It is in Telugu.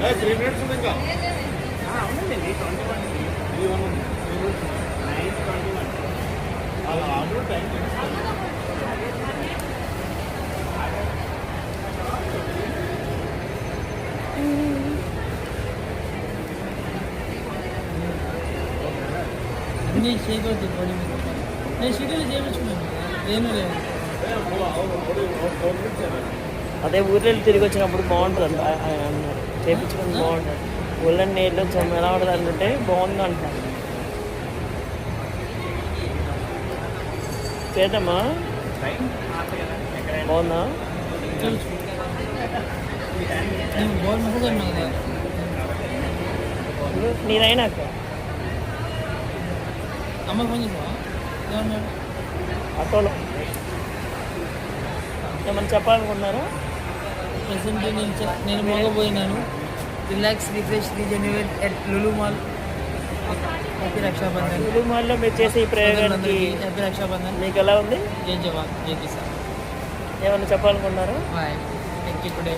3 minutes ఉంది ఇంకా. అవునండి 21 9:21 అలా ఆర్డర్ టైం అన్నీ చేయకూడదు బాడీ మీద. నేను షెడ్యూల్ చేయించుకున్నాను, ఏమీ లేదు. అదే ఊర్లో తిరిగి వచ్చినప్పుడు బాగుంటుంది ఆయన అన్నారు, చేయించుకుని బాగుంటుంది. ఊళ్ళని నీళ్ళు వచ్చాము ఎలా ఉంటుంది అంటే బాగుంది అంటున్నారు. చేద్దామా? బాగుందా? నేను బాల్ మసాజ్ అన్నావు కదా, నేనైనాక అమ్మ ఫోన్ చేసావా? ఏమన్నాడు? ఆటోలో ఏమన్నా చెప్పాలనుకున్నారా? ప్రెసెంట్ నేను మోగపోయినాను. Relax, refresh, rejuvenate at Lulu mall. Happy Raksha Bandhan. Lulu మాల్లో మీరు చేసే ఈ ప్రయోగానికి హ్యాపీ రక్షాబంధన్. మీకు ఎలా ఉంది? జై జవాన్, జై కిసాన్. ఏమన్నా చెప్పాలనుకున్నారా? బాయ్. Thank you today.